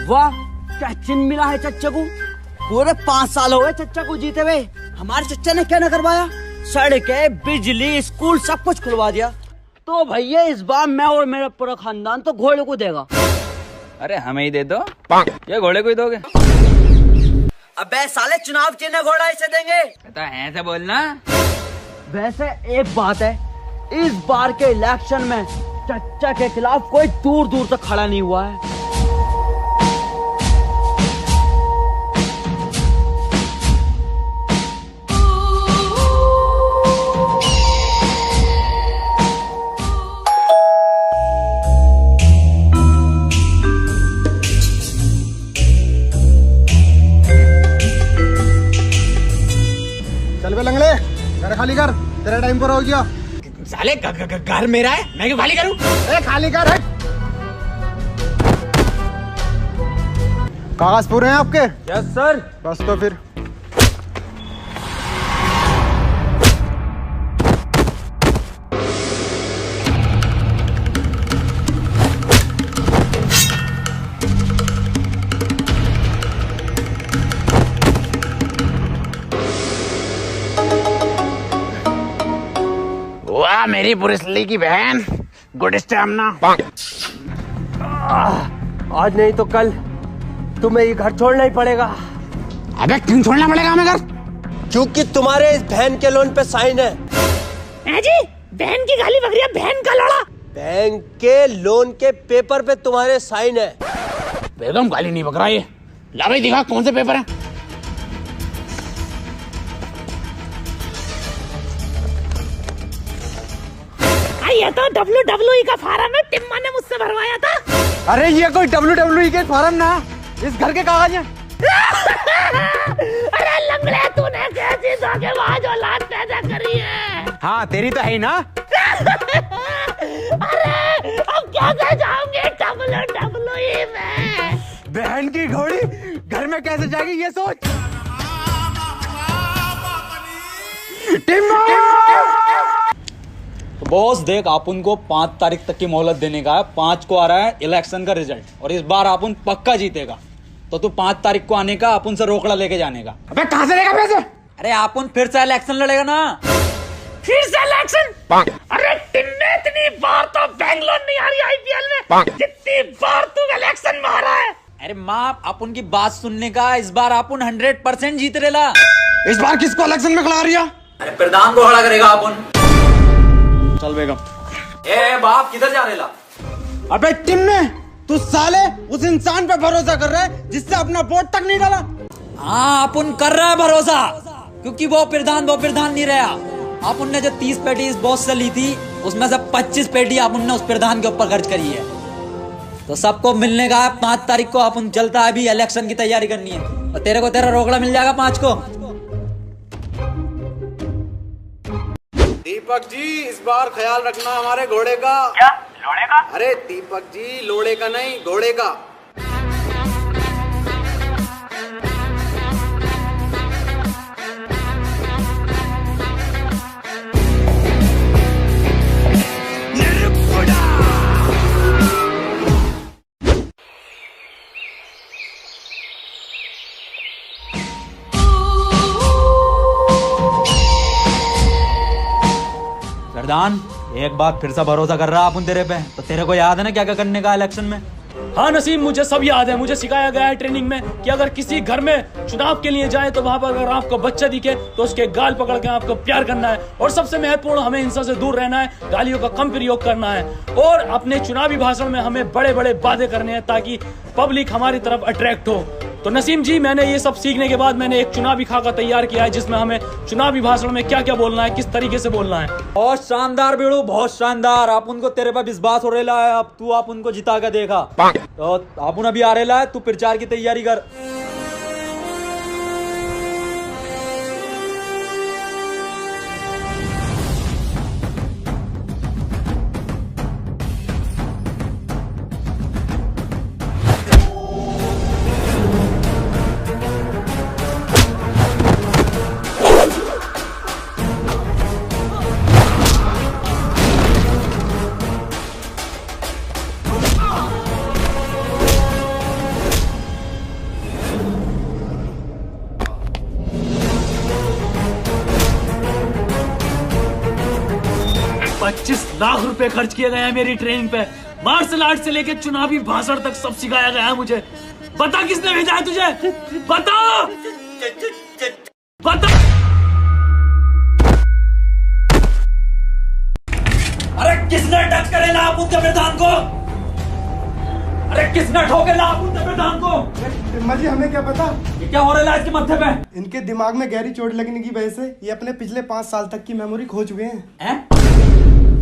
वाह, क्या चिन्ह मिला है चच्चा को। पूरे 5 साल हो गए चच्चा को जीते हुए। हमारे चच्चा ने क्या न करवाया, सड़कें, बिजली, स्कूल सब कुछ खुलवा दिया। तो भैया इस बार मैं और मेरा पूरा खानदान तो घोड़े को देगा। अरे हमें ही दे दो, ये घोड़े को ही दोगे? अबे साले, चुनाव चिन्ह घोड़ा इसे देंगे तो ऐसे बोलना। वैसे एक बात है, इस बार के इलेक्शन में चच्चा के खिलाफ कोई दूर दूर तक खड़ा नहीं हुआ है। चल बे लंगड़े, घर खाली कर, तेरा टाइम पूरा हो गया। साले घर मेरा है, मैं क्यों खाली करूं? खाली कर। कागज पूरे हैं आपके? Yes sir. बस तो फिर वाह मेरी पुलिस की बहन, गुड स्टैमिना। आज नहीं तो कल तुम्हें ये घर छोड़ना ही पड़ेगा। अबे क्यों छोड़ना पड़ेगा हमें घर? क्योंकि तुम्हारे इस बहन के लोन पे साइन है। जी बहन की गाली बक रही है, बहन का लौड़ा। बैंक के लोन के पेपर पे तुम्हारे साइन है। बेगम गाली नहीं बक रहा ये। ला भाई दिखा कौन से पेपर है। ये तो WWE का फार्म है, टिम्मा ने मुझसे भरवाया था। अरे ये कोई WWE के फार्म ना, इस घर के कागज हैं। अरे लंगड़े, तूने कैसी धोखेबाज औलाद पैदा करी है। हाँ तेरी तो है ही ना। अरे अब कैसे जाऊंगे WWE में? बहन की घोड़ी घर में कैसे जाएगी ये सोच। तो बॉस देख, आप उनको 5 तारीख तक की मोहलत देने का है। 5 को आ रहा है इलेक्शन का रिजल्ट, और इस बार आप उन पक्का जीतेगा। तो तू 5 तारीख को आने का, आप उनसे रोकड़ा लेके जाने का। अबे कहां से लेगा पैसे? अरे आप उन फिर से इलेक्शन लड़ेगा ना। फिर से इलेक्शन? अरे तुमने इतनी बार तो बैंगलोर नहीं आ रही IPL में, जितनी बार तू इलेक्शन में हारा है। अरे माँ, आप उनकी बात सुनने का, इस बार आप उन 100% जीत रेला। इस बार किसको इलेक्शन में खड़ा रिया? अरे प्रधान को खड़ा करेगा आप उन। चल बेगम। ए बाप, किधर जा रेला? अबे टिम्मे, तू साले उस इंसान पे भरोसा कर रहा है जिससे अपना वोट तक नहीं डाला। हाँ, आप उन कर रहा है भरोसा, क्योंकि वो प्रधान नहीं रहा। आप उनने जो 30 पेटी इस बॉस से ली थी, उसमें से 25 पेटी आप उनने उस प्रधान के ऊपर खर्च करी है। तो सबको मिलने का 5 तारीख को आप उन चलता है, अभी इलेक्शन की तैयारी करनी है। और तेरे को तेरा रोकड़ा मिल जाएगा 5 को। दीपक जी, इस बार ख्याल रखना हमारे घोड़े का। क्या लोड़े का? अरे दीपक जी, लोड़े का नहीं, घोड़े का। प्रधान, एक बात फिर से भरोसा कर रहा है अपन तेरे पे। तो तेरे को याद है ना क्या क्या करने का इलेक्शन में? हाँ नसीम, मुझे सब याद है। मुझे सिखाया गया है ट्रेनिंग में कि अगर किसी घर में चुनाव के लिए जाए तो वहां पर अगर आपको बच्चा दिखे तो उसके गाल पकड़ के आपको प्यार करना है। और सबसे महत्वपूर्ण, हमें हिंसा से दूर रहना है, गालियों का कम प्रयोग करना है, और अपने चुनावी भाषण में हमें बड़े बड़े वादे करने हैं ताकि पब्लिक हमारी तरफ अट्रैक्ट हो। तो नसीम जी, मैंने ये सब सीखने के बाद मैंने एक चुनावी खाका तैयार किया है, जिसमें हमें चुनावी भाषण में क्या क्या बोलना है, किस तरीके से बोलना है। बहुत शानदार बेड़ू, बहुत शानदार। आप उनको तेरे पे विश्वास हो रेला है। अब तू आप उनको जिता के देखा। तो आप अभी आ रेला है, तू प्रचार की तैयारी कर। लाख रुपए खर्च किए गए हैं मेरी ट्रेनिंग पे। मार्शल आर्ट से लेके चुनावी भाषण तक सब सिखाया गया है मुझे। बता किसने भेजा है तुझे? बता बता। अरे किसने टच करेला आप उनके प्रधान को? अरे किसने ठोकेला आप उनके प्रधान को? टिम्मा जी हमें क्या पता, ये क्या हो रहा है इसके माथे पे? इनके दिमाग में गहरी चोट लगने की वजह से ये अपने पिछले 5 साल तक की मेमोरी खो चुके हैं।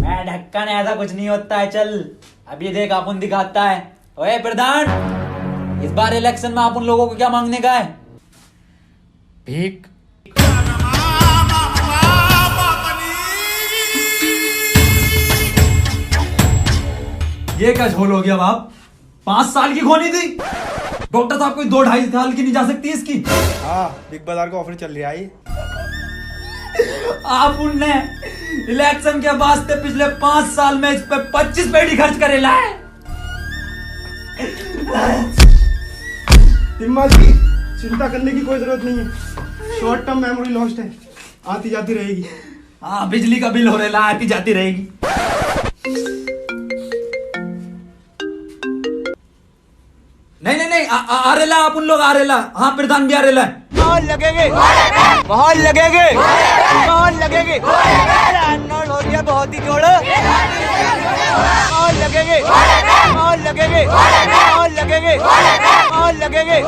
मैं ढक्कन, ऐसा कुछ नहीं होता है। चल अभी देख अपन दिखाता है। ओए प्रधान, इस बार इलेक्शन में आप उन लोगों को क्या मांगने का है? भीख। ये क्या झोल हो गया बाप? 5 साल की खोनी थी। डॉक्टर साहब कोई 2-2.5 साल की नहीं जा सकती इसकी। हाँ, बिग बाजार का ऑफर चल रहा है। आप उनने इलेक्शन के वास्ते पिछले 5 साल में इस पे 25 पेटी खर्च करेला है। टिम्मा जी चिंता करने की कोई जरूरत नहीं है, शॉर्ट टर्म मेमोरी लॉस्ट है, आती जाती रहेगी। हाँ, बिजली का बिल हो रहा है, आती जाती रहेगी। नहीं आरेला, आप उन लोग आरेला। हाँ, प्रधान भी आरेला है। बहुत लगेंगे, बहुत लगेंगे, बहुत लगेंगे। हो गया बहुत ही जोड़। बहुत लगेंगे, बहुत लगेंगे, बहुत लगेंगे, बहुत लगेंगे।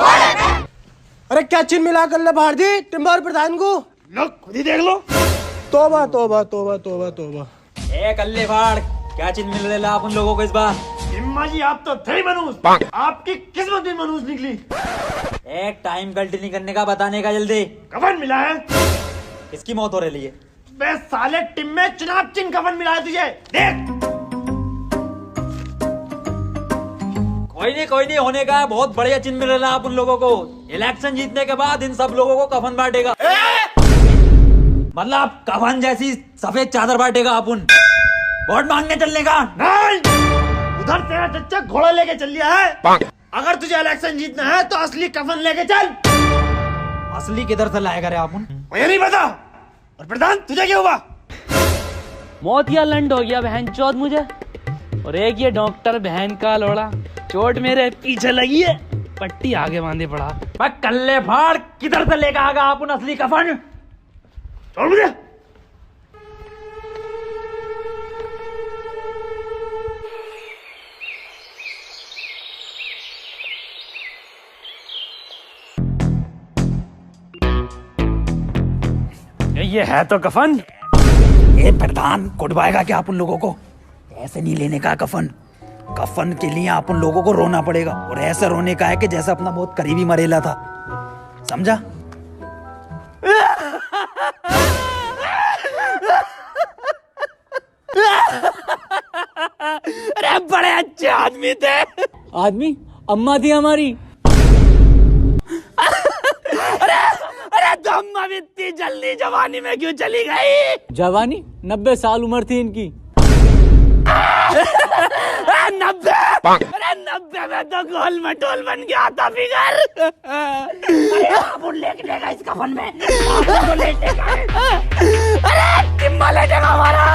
अरे क्या चिन्ह मिला कर ले भारती टिम्मा और प्रधान को? लो खुद ही देख लो। तोबा तोबा तोबा तोबा तोबा। ए कल्ले फाड़, क्या चीज मिल रहा है आप उन लोगों को इस बार? टिम्मा जी आप तो थे ही मनूस, आपकी किस्मत भी मनूस निकली। एक टाइम गलती नहीं करने का, बताने का जल्दी। कफन मिला है। किसकी मौत हो रही है? बे साले टिम में चुनाव चिन्ह कफन मिला है तुझे, देख। कोई नहीं होने का है। बहुत बढ़िया चिन्ह मिल रहा है आप उन लोगों को। इलेक्शन जीतने के बाद इन सब लोगों को कफन बांटेगा। मतलब कफन जैसी सफेद चादर बांटेगा अपन। वोट मांगने चलने का नहीं, उधर तेरा चच्चा घोड़ा लेके चल लिया है। अगर तुझे इलेक्शन जीतना है तो असली कफन लेके चल। असली किधर से लाएगा रे अपन? मुझे नहीं पता। और प्रधान तुझे क्या हुआ? मौत या लंड हो गया बहन चौथ मुझे। और एक ये डॉक्टर बहन का लोड़ा, चोट मेरे पीछे लगी है, पट्टी आगे बांधे पड़ा। मैं कल्ले फाड़, किधर से लेकर आगा अपन असली कफन? छोड़ मुझे। ये है तो कफन। ये प्रधान कुटवाएगा क्या आप उन लोगों को? ऐसे नहीं लेने का कफन। कफन के लिए आप उन लोगों को रोना पड़ेगा, और ऐसा रोने का है कि जैसा अपना बहुत करीबी मरेला था। समझा? अरे बड़े अच्छे आदमी थे। आदमी अम्मा थी हमारी। अरे तो अम्मा भी इतनी जल्दी जवानी में क्यों चली गई? जवानी 90 साल उम्र थी इनकी। 90? अरे 90 में तो गोल मटोल बन गया था फिगर। अरे आप लेके देगा इस कफन में, तो लेटेगा। अरे टिम्मा लेटेगा हमारा।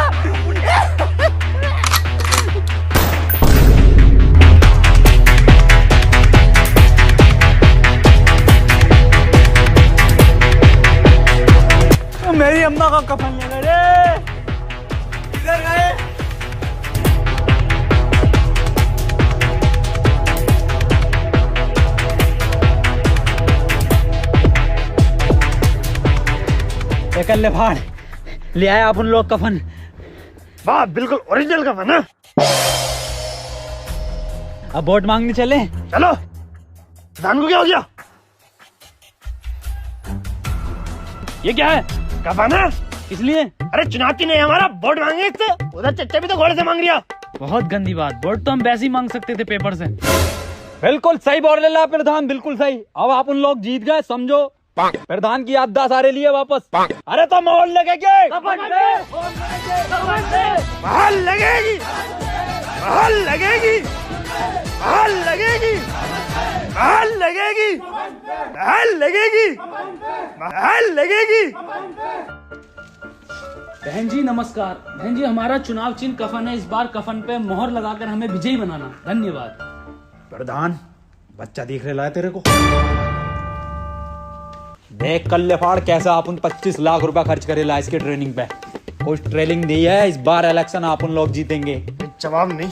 मेरी अम्मा का कफन ले रे। किधर गए? कर ले फाड़, ले आए आप उन लोग कफन। वाह, बिल्कुल ओरिजिनल कफन है। अब वोट मांगने चले। चलो। प्रधान को क्या हो गया? ये क्या है? कफन है। इसलिए अरे चुनाव चिन्ह है हमारा, वोट मांगे इससे। उधर चच्चा भी तो घोड़े से मांग रिया। बहुत गंदी बात। वोट तो हम वैसे ही मांग सकते थे पेपर से। बिल्कुल सही बोल रहे प्रधान, बिल्कुल सही। अब आप उन लोग जीत गए, समझो। प्रधान की याददाश्त आ रही है वापस। अरे तो मोहर लगेगी, महल लगेगी, महल लगेगी, महल लगेगी, महल लगेगी, महल लगेगी, महल लगेगी। बहन जी नमस्कार। बहन जी हमारा चुनाव चिन्ह कफन है, इस बार कफन पे मोहर लगाकर हमें विजयी बनाना। धन्यवाद। प्रधान बच्चा दिख रहा है तेरे को? देख कल्ले फाड़ कैसा अपन 25 लाख रुपया खर्च करेला इसके ट्रेनिंग पे। कुछ ट्रेनिंग दी है, इस बार इलेक्शन अपन लोग जीतेंगे। जवाब नहीं।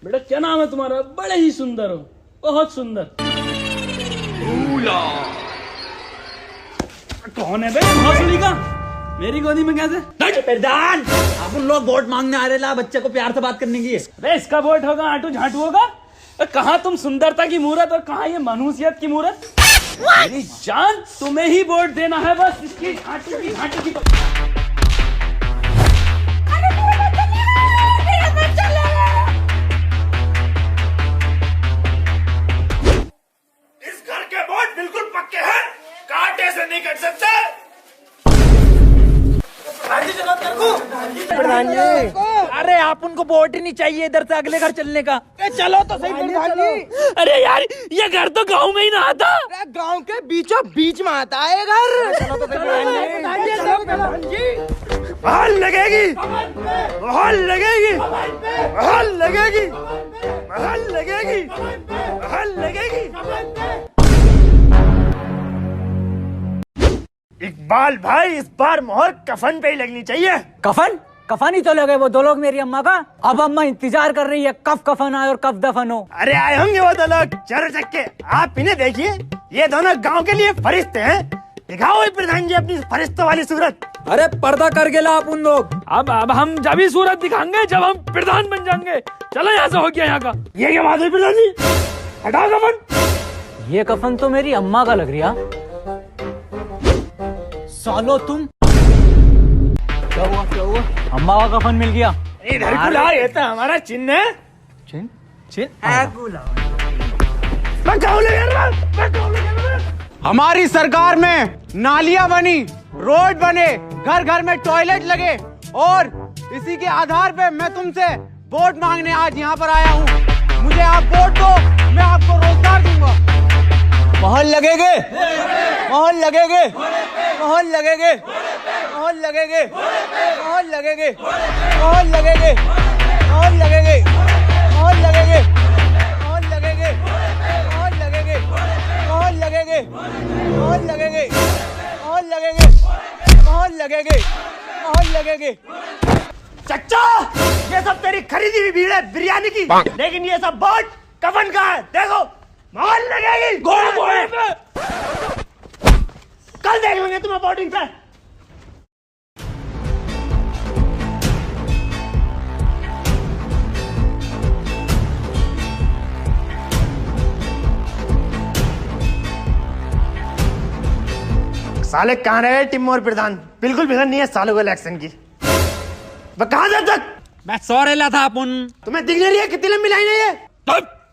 बेटा क्या नाम है तुम्हारा? बड़े ही सुंदर हो, बहुत सुंदर। कौन है बे भोसड़ी का? मेरी गोदी में कैसे? प्रधान अपन लोग वोट मांगने आ रहे ला, बच्चे को प्यार से बात करने की। अरे इसका वोट होगा आटू झाटू होगा? कहाँ तुम सुंदरता की मूरत और कहाँ ये मनुष्यत की मूरत? मेरी जान तुम्हें ही वोट देना है, बस इसकी झाटू की झाटू की। इस घर के वोट बिल्कुल पक्के हैं, कांटे से नहीं कट सकते। प्रधान जी अरे आप उनको वोट ही नहीं चाहिए इधर से अगले घर चलने का। चलो तो सही प्रधान जी। अरे यार ये घर तो गांव में ही ना आता। गांव के बीचों बीच में आता है घर। चलो तो सही प्रधान जी। बहाल लगेगी, बहाल लगेगी, बहाल लगेगी, बहाल लगेगी, बहाल लगेगी। इकबाल भाई इस बार मोहर कफन पे ही लगनी चाहिए। कफन कफन ही तो लगे वो दो लोग मेरी अम्मा का। अब अम्मा इंतजार कर रही है कब कफन आए और कब दफन हो। अरे आए होंगे वो दो लोग चारों चक्के। आप इन्हें देखिए, ये दोनों गांव के लिए फरिश्ते हैं। दिखाओ ये प्रधान जी अपनी फरिश्तों वाली सूरत। अरे पर्दा कर गेला अपन लोग। अब हम जब ही सूरत दिखाएंगे जब हम प्रधान बन जाएंगे। चलो यहाँ से हो गया यहाँ का। ये क्या बात है प्रधान जी? हटाओ कफन। ये कफन तो मेरी अम्मा का लग रहा। सालो तुम क्या हुआ क्या हुआ? अम्मा का कफन मिल गया। इधर बुला, ये तो हमारा चिन्ह है। चिन चिन हमारी सरकार में नालियां बनी, रोड बने, घर घर में टॉयलेट लगे और इसी के आधार पे मैं तुमसे वोट मांगने आज यहाँ पर आया हूँ। मुझे आप वोट दो, मैं आपको रोजगार दूंगा। मोहर लगेगे, मोहर लगेगे, मोहर लगेगे, मोहर लगेगे, मोहर लगेगे, मोहर लगेगे, मोहर लगेगे, मोहर लगेगे, मोहर लगेगे, मोहर लगेगे, मोहर लगेगे, मोहर लगेगे, मोहर लगेगे, मोहर लगेगे, मोहर लगेगे। चच्चा ये सब तेरी खरीदी हुई भीड़ है बिरयानी की, लेकिन ये सब वोट कफन का है। देखो मोहर लगेगी घोड़े घोड़े पे। कल देख लेंगे तुम्हें वोटिंग पे। साले कहाँ रहे टिम और प्रधान? बिल्कुल फिक्र नहीं है सालों को इलेक्शन की। वह कहाँ जब तक? मैं सो रहा था अपन। तुम्हें दिख नहीं रही है कितनी लंबी लाइन है ये?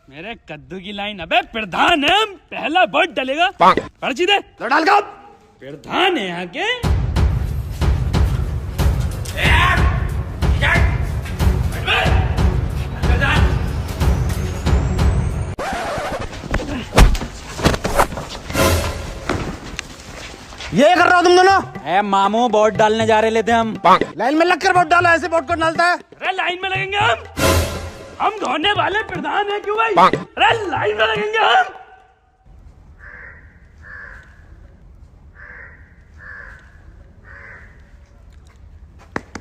मेरे कद्दू की लाइन। अबे प्रधान है, पहला वोट डलेगा। पर्ची दे। तो डाल का प्रधान है यहाँ के। ये कर रहा हो तुम दोनों? ए मामू वोट डालने जा रहे थे हम। लाइन में लगकर वोट डालो, ऐसे वोट को डालता है। अरे लाइन में लगेंगे हम धोने वाले प्रधान है क्यों भाई? अरे लाइन में लगेंगे हम।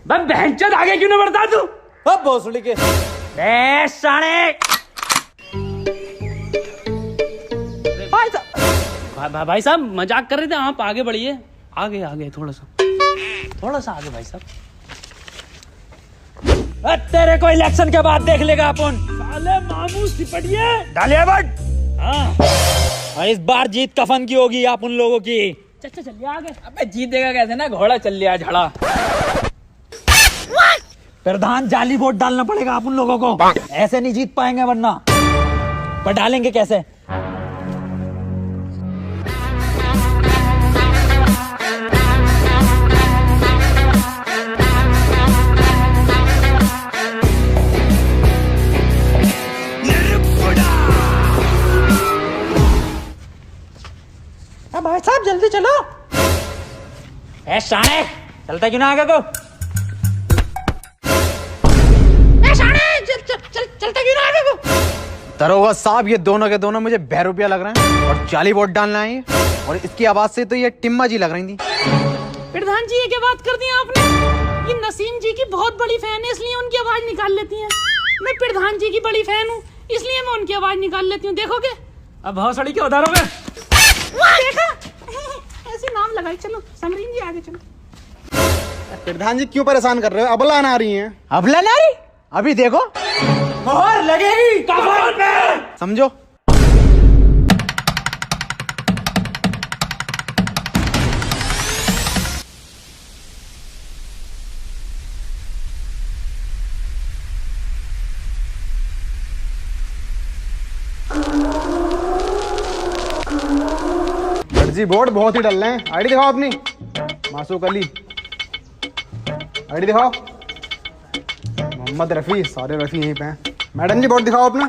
बहनचोद आगे क्यों नहीं बढ़ता तू? अब भोसड़ी के साले। भाई साहब मजाक कर रहे थे, आप आगे बढ़िए। आगे आगे थोड़ा सा आगे भाई साहब। तेरे को इलेक्शन के बाद देख लेगा अपन। साले मामू सिपटिए। डालिए वोट। हाँ और इस बार जीत कफन की होगी आप उन लोगों की। चचा चलिए आगे। अबे जीतेगा कैसे ना, घोड़ा चल लिया झड़ा। प्रधान जाली वोट डालना पड़ेगा आप उन लोगों को, ऐसे नहीं जीत पाएंगे वरना। पर डालेंगे कैसे? भाई साहब जल्दी चलो। ए साले चलता क्यों ना आगे को? चलता क्यों ना आगे को? दरोगा साहब, ये दोनों के दोनों मुझे बहरूपिया लग रहे हैं और जाली वोट डालना है ये। और इसकी आवाज से तो ये टिम्मा जी लग रही थी। प्रधान जी, ये क्या बात कर दी आपने? ये नसीम जी की बहुत बड़ी फैन है, इसलिए उनकी आवाज निकाल लेती हैं। मैं प्रधान जी की बड़ी फैन हूँ, इसलिए मैं उनकी आवाज निकाल लेती हूँ। देखोगे? अब भौसड़ी क्यों उधारोगे? देखा? ऐसे नाम लगाई। चलो समरीन जी, आगे चलो। प्रधान जी क्यों परेशान कर रहे हो? अबला ना रही है। अबला ना रही? अभी देखो मोहर लगेगी कफन पे। समझो। जी बोर्ड बहुत ही डल रहे हैं। आईडी दिखाओ अपनी। मासूक अली, आईडी दिखाओ। मोहम्मद रफी, सारे रफी यहीं पे हैं। मैडम जी बोर्ड दिखाओ अपना।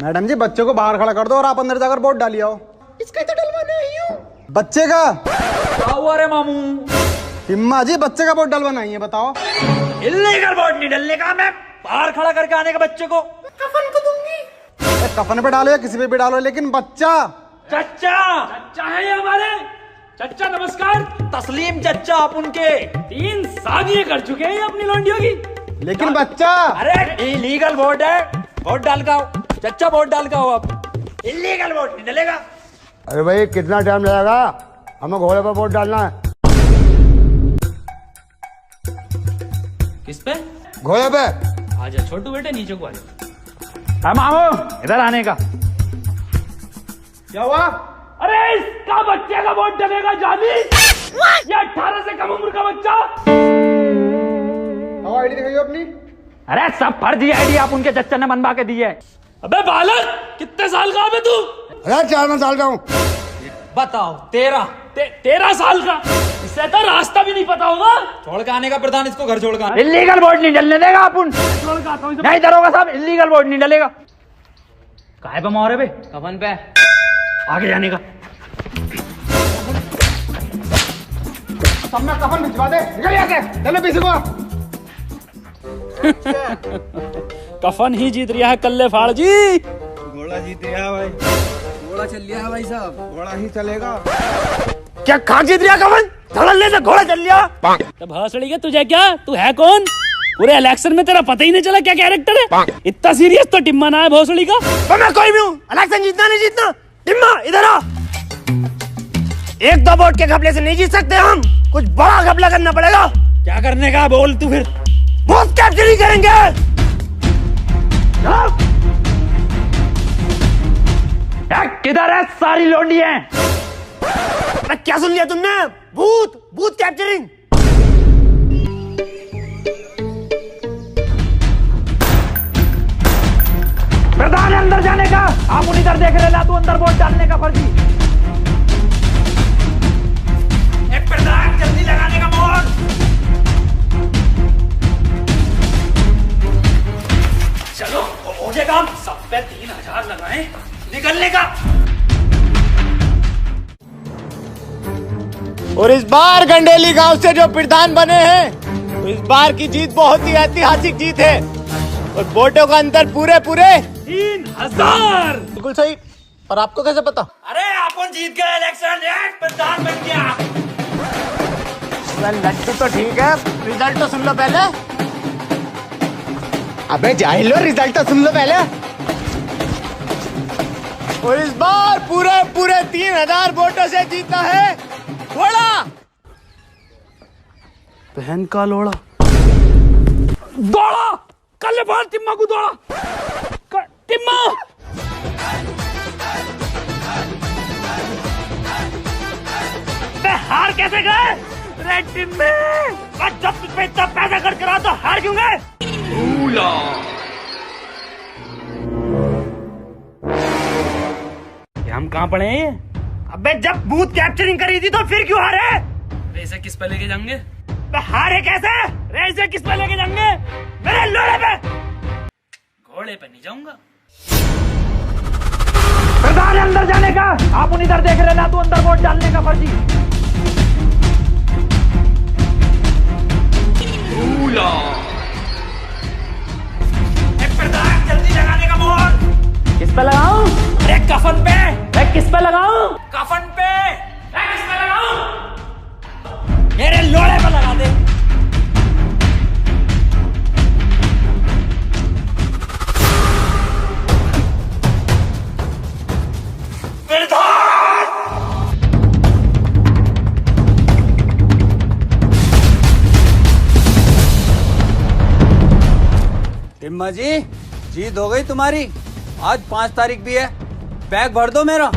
मैडम जी बच्चे को बाहर खड़ा कर दो और आप अंदर जाकर बोर्ड डालिए आओ। इसका तो डलवाना ही हूँ। बच्चे का? क्या हुआ रे मामू? हिम्मा जी बच्चे का बोर्ड डलवाना ही है, बताओ। इल्लीगल वोट नहीं डलने का, मैं बाहर खड़ा करके आने का बच्चे को। कफन को दूंगी। कफन पे डालो या किसी पे भी डालो, लेकिन बच्चा। चच्चा चच्चा है ये हमारे। चच्चा नमस्कार। तस्लीम चच्चा आप उनके 3 शादियां कर चुके हैं ये अपनी लौंडियों की। लेकिन बच्चा। अरे इलीगल वोट है, वोट डाल का आओ चच्चा, वोट डाल का आओ आप। इल्लीगल वोट नहीं डलेगा। अरे भाई कितना टाइम लगेगा? हमें घोड़े पर वोट डालना है। किस पे? घोड़े पे। आजा छोटू बेटे, नीचे को आजा। मामू इधर आने का। क्या हुआ? अरे इसका बच्चे का वोट डलेगा जाली। ये 18 से कम उम्र का बच्चा। आईडी दिखाइए अपनी। अरे सब फर्जी आईडी आप उनके चच्चा ने बनवा के दी है। अबे बालक, कितने साल का है तू? अरे 4 साल का हूँ। बताओ 13। 13 साल का? इससे तो रास्ता भी नहीं पता होगा। छोड़ के आने का प्रधान, इसको घर छोड़ कर। इल्लीगल वोट नहीं डलने देगा अपन। छोड़ के आता हूं। नहीं दरोगा साहब, इल्लीगल वोट नहीं डलेगा। काहे पे मोहरे बे? कफन पे। आगे जाने का। सब में कफन भिजवा दे। निकल यहाँ से। चलो पीछे को। कफन ही जीत रहा है कल्ले फाड़ जी। घोड़ा जीत गया भाई। घोड़ा चल लिया है भाई साहब। घोड़ा ही चलेगा। क्या कहाँ जीत रहा कफन? धड़ल्ले से घोड़ा चल लिया। तब भौसड़ी के तुझे क्या? तू है कौन? पूरे इलेक्शन में तेरा पता ही नहीं चला क्या कैरेक्टर है। इतना सीरियस तो टिम्मा ना है भौसड़ी का। तो मैं कोई भी हूँ, इलेक्शन जीतना नहीं जीतना। टिम्मा इधर आ। 1-2 वोट के घपले से नहीं जीत सकते हम, कुछ बड़ा घपला करना पड़ेगा। क्या करने का बोल तू फिर? बूथ कैप्चरिंग करेंगे। किधर है सारी लौंडियां? अरे क्या सुन लिया तुमने? Booth capturing. प्रधान है अंदर जाने का। आप उन इधर देख रहे ला, तू अंदर वोट डालने का फर्जी। प्रधान जल्दी लगाने का मोहर। चलो हो जाएगा। हम सब पे 3000 लगाए, निकलने का। और इस बार गंडेली गांव से जो प्रधान बने हैं, तो इस बार की जीत बहुत ही ऐतिहासिक जीत है। और वोटों का अंतर पूरे 3000। बिल्कुल सही। और आपको कैसे पता? अरे अपन जीत गए इलेक्शन, प्रधान बन गया। लड्डू तो ठीक है, रिजल्ट तो सुन लो पहले। अबे जाहिल लो, रिजल्ट तो सुन लो पहले। और इस बार पूरे 3000 वोटों से जीता है घोड़ा। बहन का लोड़ा। दौड़ा कल बार टिम्मा को दौड़ा। टिम्मा हार कैसे गए? रेड टीम में जब तुझ पे इतना पैसा खर्च करा तो हार क्यों गए? हम कहाँ पड़े हैं? अबे जब बूथ कैप्चरिंग करी थी तो फिर क्यों हारे? रेसे किस पे लेके जाएंगे? हारे कैसे? रेसे किस पे लेके जाएंगे? मेरे लोड़े पे। घोड़े पे नहीं जाऊंगा। प्रधान है अंदर जाने का। आप उन इधर देख रहे ला, तू अंदर वोट डालने का फर्जी। प्रधान जल्दी लगाने का मोहर। किस पे लगाऊं? अरे कफन पे। मैं किस पे लगाऊं? कफन पे। मैं किस पे लगाऊं? मेरे लोड़े पे लगा दे। टिम्मा जी, जीत हो गई तुम्हारी। आज 5 तारीख भी है, बैग भर दो मेरा।